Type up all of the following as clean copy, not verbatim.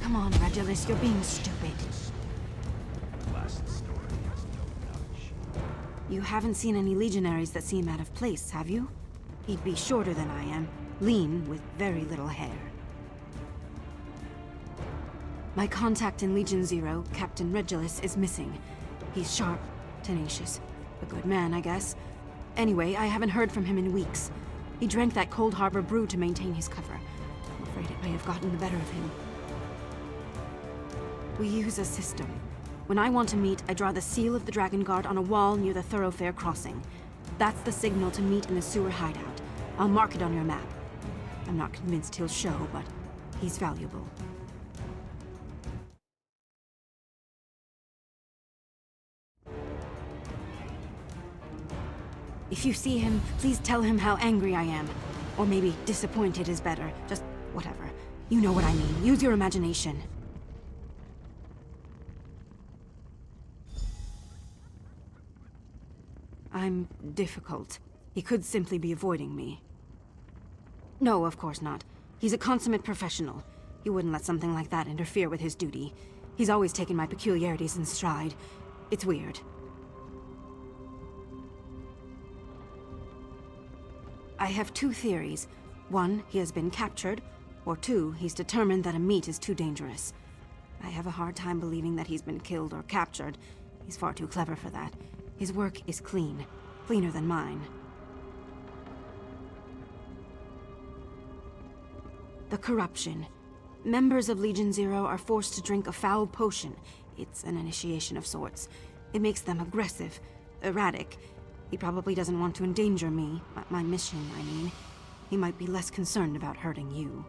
Come on, Regulus, you're being stupid. Last story has no touch. You haven't seen any legionaries that seem out of place, have you? He'd be shorter than I am, lean, with very little hair. My contact in Legion Zero, Captain Regulus, is missing. He's sharp, tenacious. A good man, I guess. Anyway, I haven't heard from him in weeks. He drank that Cold Harbor brew to maintain his cover. I'm afraid it may have gotten the better of him. We use a system. When I want to meet, I draw the seal of the Dragon Guard on a wall near the thoroughfare crossing. That's the signal to meet in the sewer hideout. I'll mark it on your map. I'm not convinced he'll show, but he's valuable. If you see him, please tell him how angry I am. Or maybe disappointed is better. Just whatever. You know what I mean. Use your imagination. I'm difficult. He could simply be avoiding me. No, of course not. He's a consummate professional. He wouldn't let something like that interfere with his duty. He's always taken my peculiarities in stride. It's weird. I have two theories. One, he has been captured, or two, he's determined that a meet is too dangerous. I have a hard time believing that he's been killed or captured. He's far too clever for that. His work is clean. Cleaner than mine. The corruption. Members of Legion Zero are forced to drink a foul potion. It's an initiation of sorts. It makes them aggressive, erratic. He probably doesn't want to endanger me, my mission, I mean. He might be less concerned about hurting you.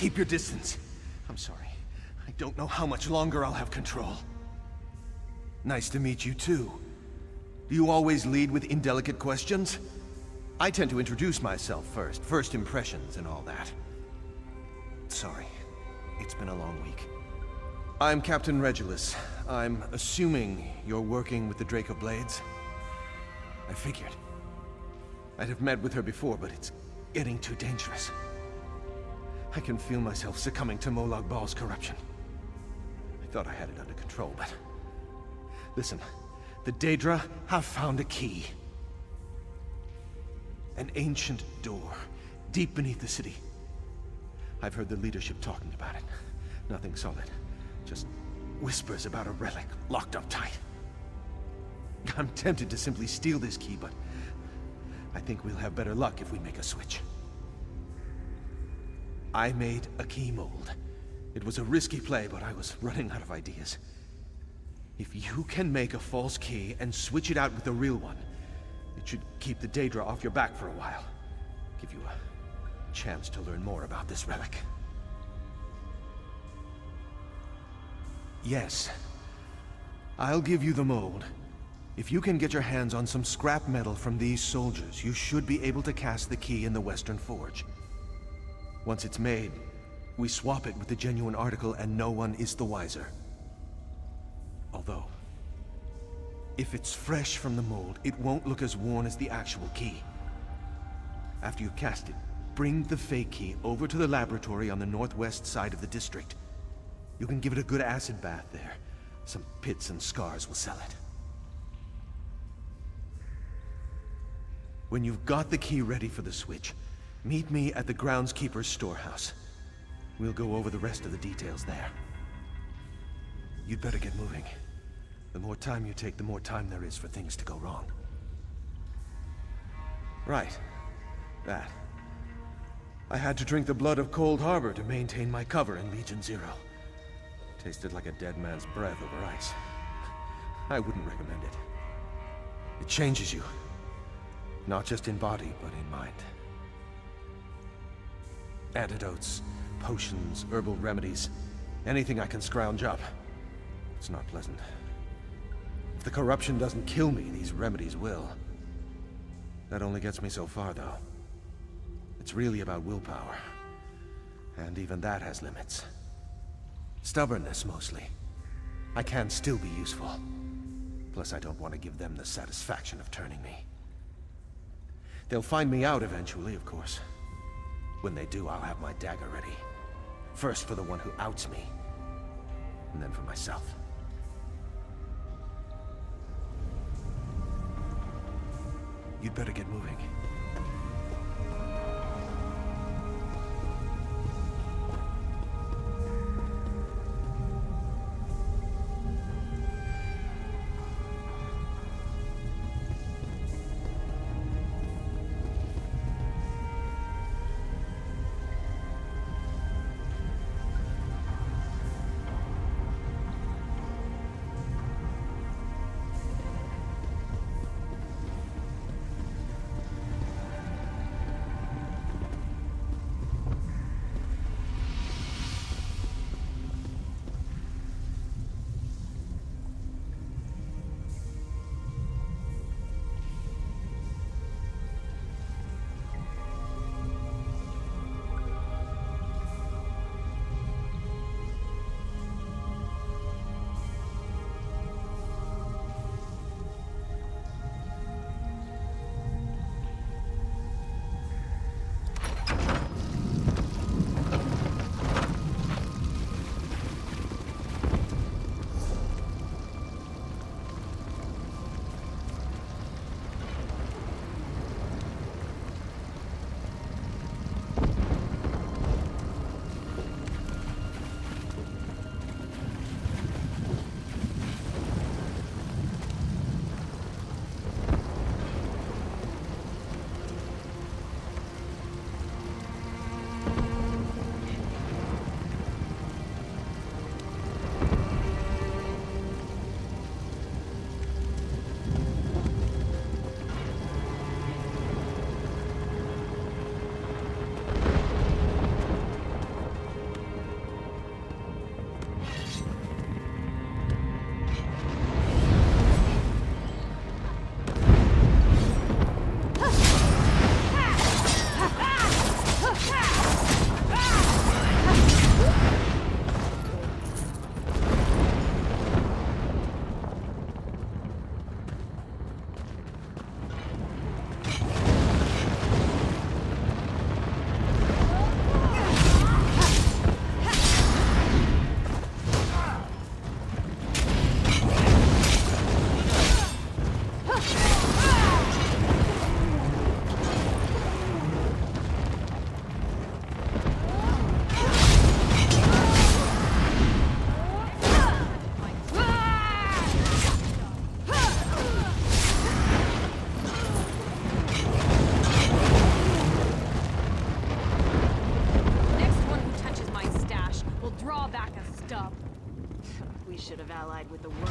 keep your distance. I'm sorry. I don't know how much longer I'll have control. Nice to meet you, too. Do you always lead with indelicate questions? I tend to introduce myself first impressions and all that. Sorry. It's been a long week. I'm Captain Regulus. I'm assuming you're working with the Draco Blades? I figured. I'd have met with her before, but it's getting too dangerous. I can feel myself succumbing to Molag Bal's corruption. I thought I had it under control, but... Listen, the Daedra have found a key. An ancient door, deep beneath the city. I've heard the leadership talking about it. Nothing solid. Just whispers about a relic locked up tight. I'm tempted to simply steal this key, but I think we'll have better luck if we make a switch. I made a key mold. It was a risky play, but I was running out of ideas. If you can make a false key and switch it out with a real one, it should keep the Daedra off your back for a while. Give you a chance to learn more about this relic. Yes. I'll give you the mold. If you can get your hands on some scrap metal from these soldiers, you should be able to cast the key in the Western Forge. Once it's made, we swap it with the genuine article and no one is the wiser. Although, if it's fresh from the mold, it won't look as worn as the actual key. After you cast it, bring the fake key over to the laboratory on the northwest side of the district. You can give it a good acid bath there. Some pits and scars will sell it. When you've got the key ready for the switch, meet me at the groundskeeper's storehouse. We'll go over the rest of the details there. You'd better get moving. The more time you take, the more time there is for things to go wrong. Right. That. I had to drink the blood of Cold Harbor to maintain my cover in Legion Zero. Tasted like a dead man's breath over ice. I wouldn't recommend it. It changes you. Not just in body, but in mind. Antidotes, potions, herbal remedies, anything I can scrounge up. It's not pleasant. If the corruption doesn't kill me, these remedies will. That only gets me so far, though. It's really about willpower. And even that has limits. Stubbornness, mostly. I can still be useful. Plus, I don't want to give them the satisfaction of turning me. They'll find me out eventually, of course. When they do, I'll have my dagger ready. First for the one who outs me, and then for myself. You'd better get moving. should have allied with the world.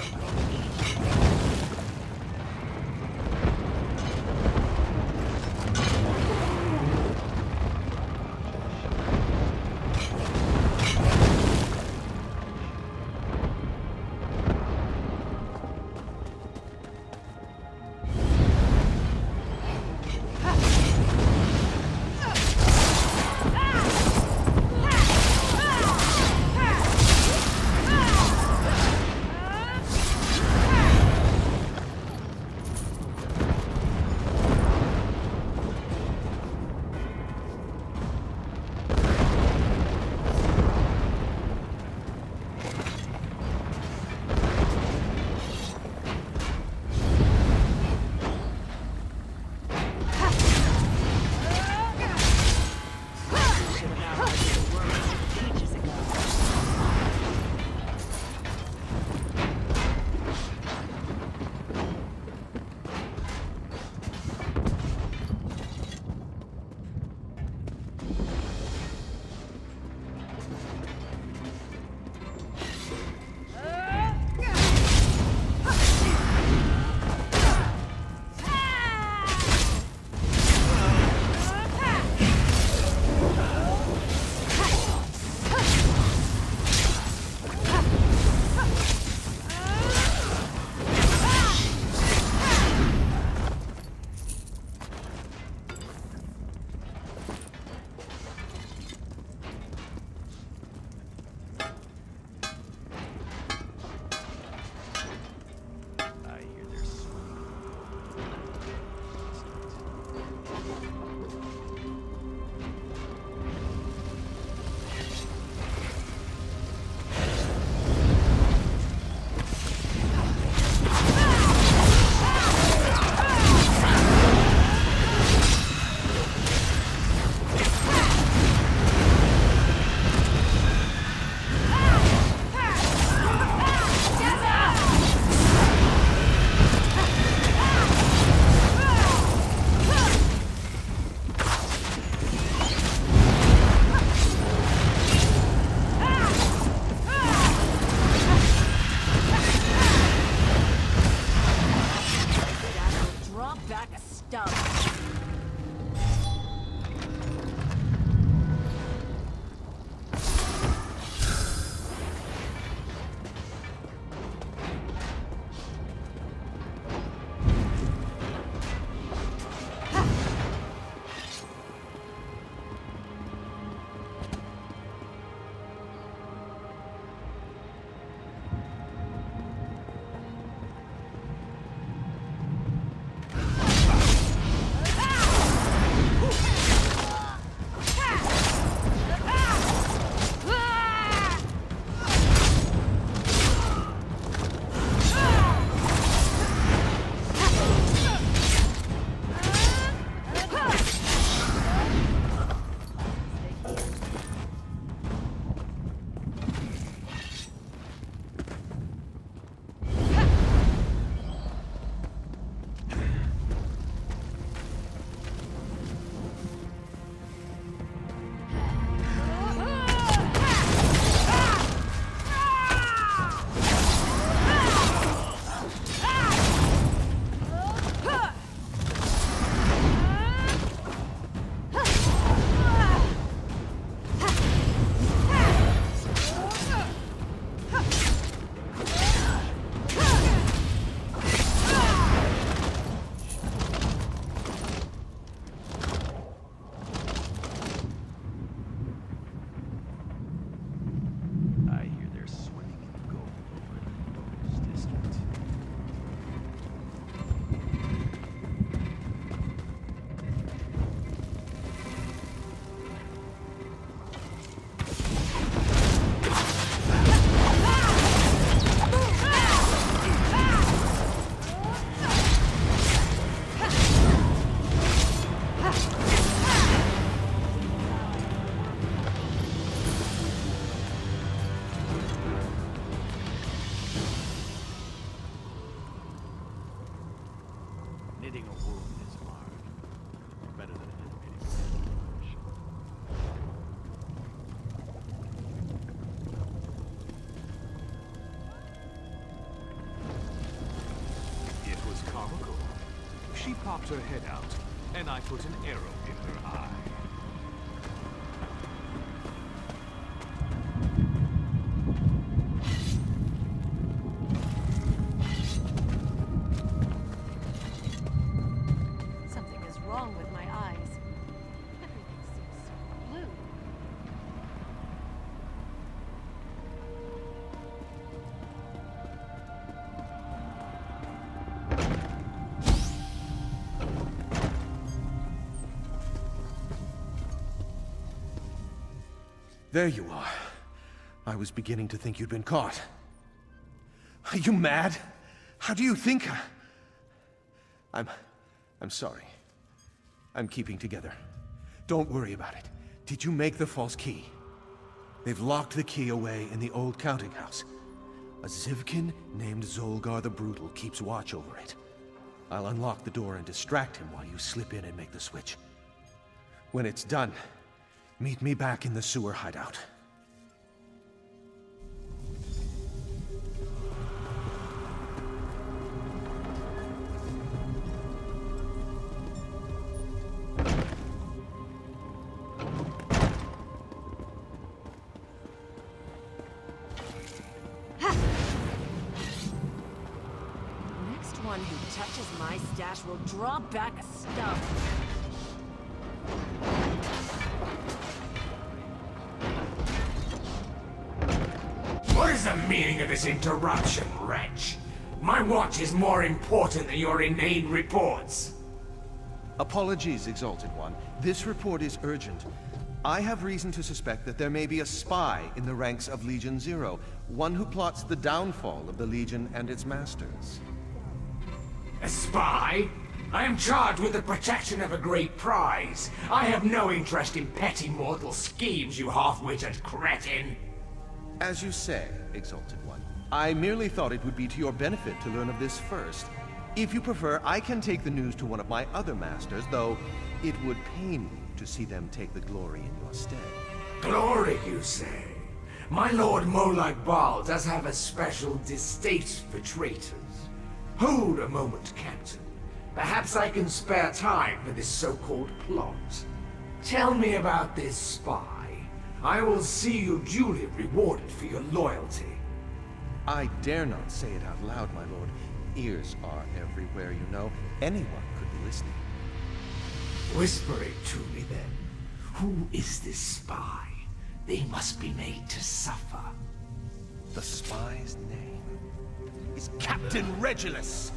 Knitting a wound is hard. Better than animating a flash. She popped her head out, and I put an arrow in her eye. Something is wrong with my eyes. Everything seems so blue. There you are. I was beginning to think you'd been caught. Are you mad? How do you think I'm sorry. I'm keeping together. Don't worry about it. Did you make the false key? They've locked the key away in the old counting house. A Zivkin named Zolgar the Brutal keeps watch over it. I'll unlock the door and distract him while you slip in and make the switch. When it's done, meet me back in the sewer hideout. Next one who touches my stash will draw back a stump. What is the meaning of this interruption, wretch? My watch is more important than your inane reports. Apologies, Exalted One. This report is urgent. I have reason to suspect that there may be a spy in the ranks of Legion Zero, one who plots the downfall of the Legion and its masters. A spy? I am charged with the protection of a great prize. I have no interest in petty mortal schemes, you half-witted cretin. As you say, Exalted One. I merely thought it would be to your benefit to learn of this first. If you prefer, I can take the news to one of my other masters, though it would pain me to see them take the glory in your stead. Glory, you say? My Lord Molag Bal does have a special distaste for traitors. Hold a moment, Captain. Perhaps I can spare time for this so-called plot. Tell me about this spy. I will see you duly rewarded for your loyalty. I dare not say it out loud, my lord. Ears are everywhere, you know. Anyone could be listening. Whisper it to me then. Who is this spy? They must be made to suffer. The spy's name is Captain Regulus!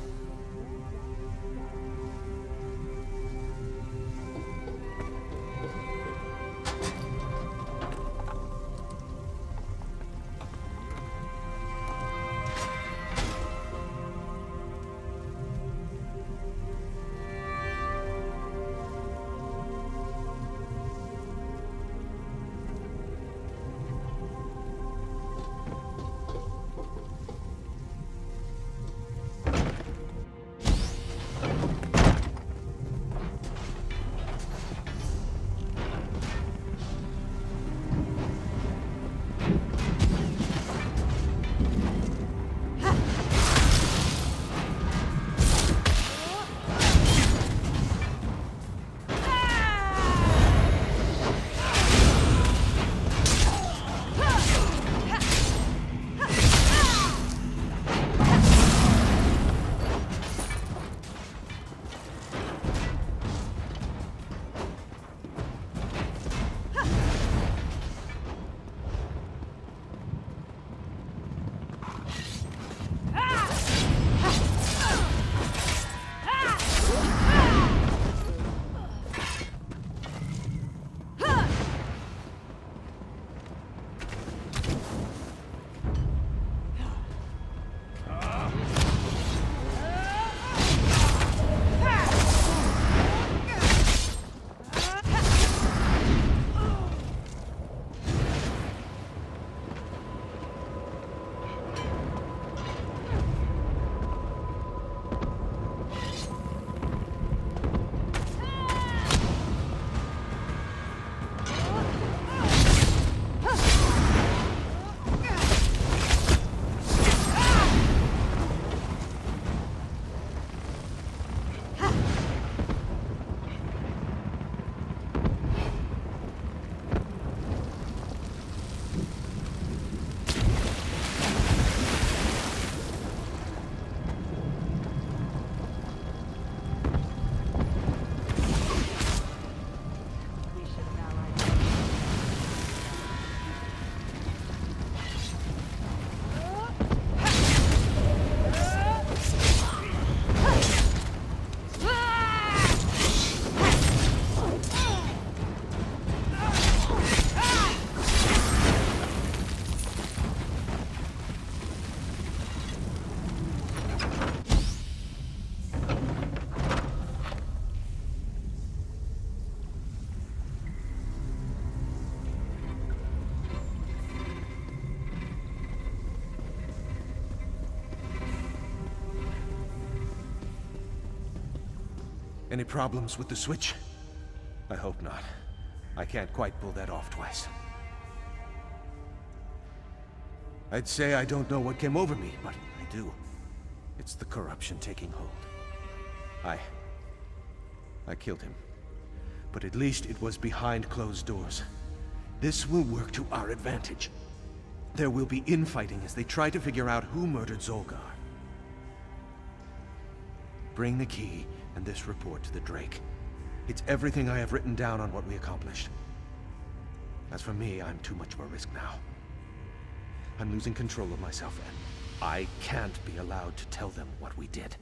Any problems with the switch? I hope not. I can't quite pull that off twice. I'd say I don't know what came over me, but I do. It's the corruption taking hold. I killed him. But at least it was behind closed doors. This will work to our advantage. There will be infighting as they try to figure out who murdered Zolgar. Bring the key and this report to the Drake. It's everything I have written down on what we accomplished. As for me, I'm too much of a risk now. I'm losing control of myself, and I can't be allowed to tell them what we did.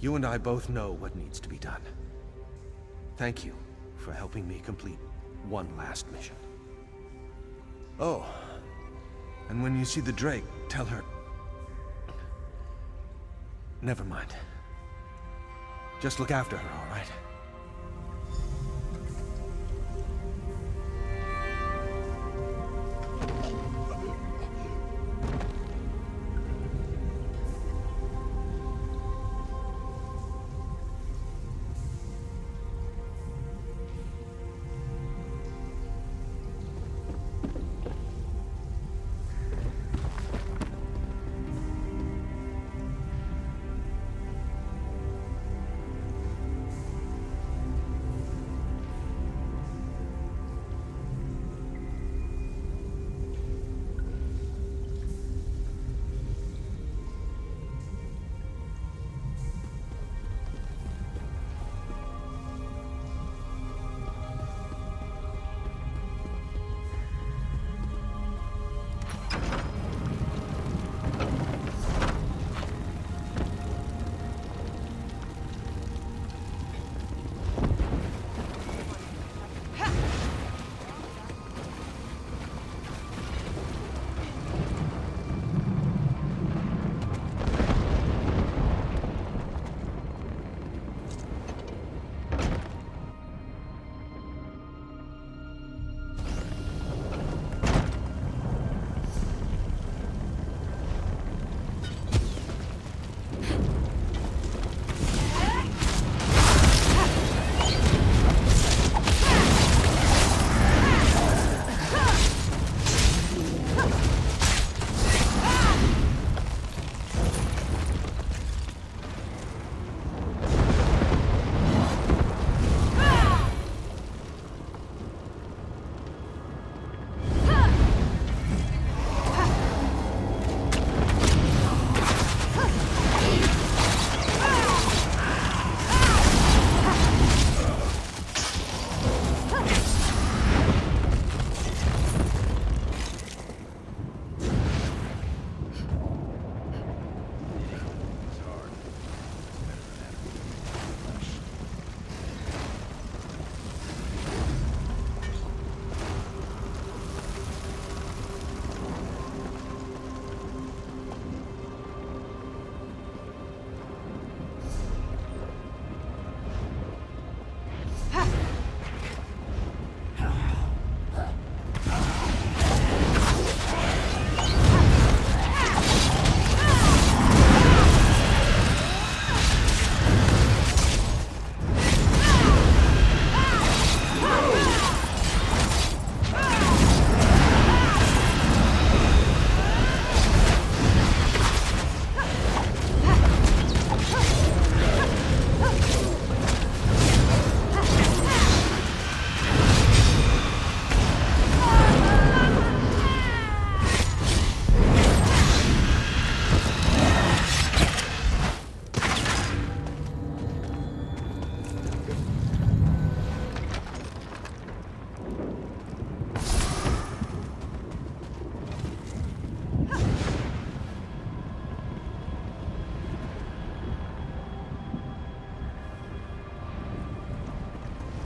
You and I both know what needs to be done. Thank you for helping me complete one last mission. Oh, and when you see the Drake, tell her... Never mind. Just look after her, all right?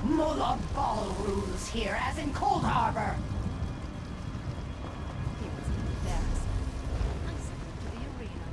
Mullah Ball rules here, as in Cold Harbor. He was embarrassed. I sent him to the arena.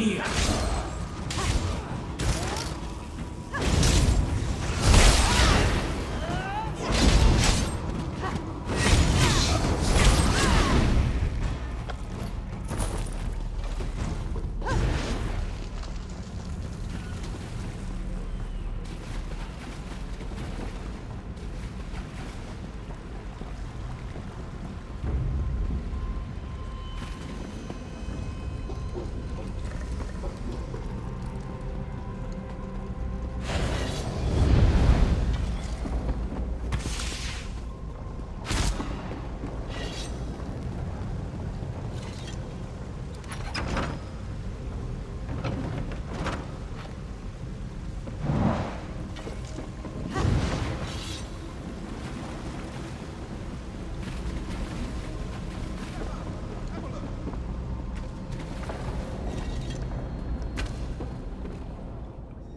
here.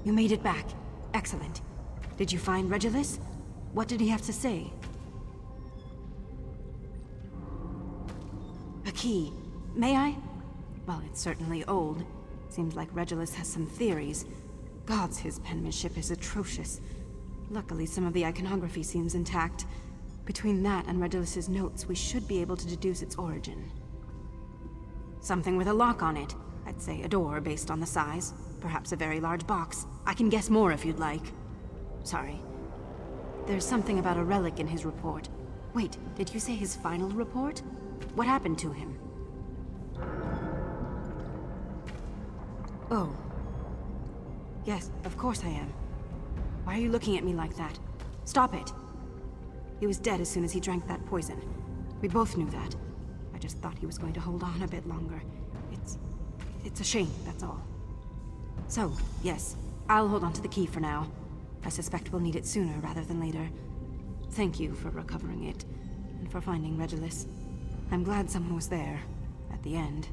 You made it back. Excellent. Did you find Regulus? What did he have to say? A key. May I? Well, it's certainly old. Seems like Regulus has some theories. Gods, his penmanship is atrocious. Luckily, some of the iconography seems intact. Between that and Regulus's notes, we should be able to deduce its origin. Something with a lock on it. I'd say a door based on the size. Perhaps a very large box. I can guess more if you'd like. Sorry. There's something about a relic in his report. Wait, did you say his final report? What happened to him? Oh. Yes, of course I am. Why are you looking at me like that? Stop it! He was dead as soon as he drank that poison. We both knew that. I just thought he was going to hold on a bit longer. It's a shame, that's all. So, yes, I'll hold on to the key for now. I suspect we'll need it sooner rather than later. Thank you for recovering it, and for finding Regulus. I'm glad someone was there, at the end.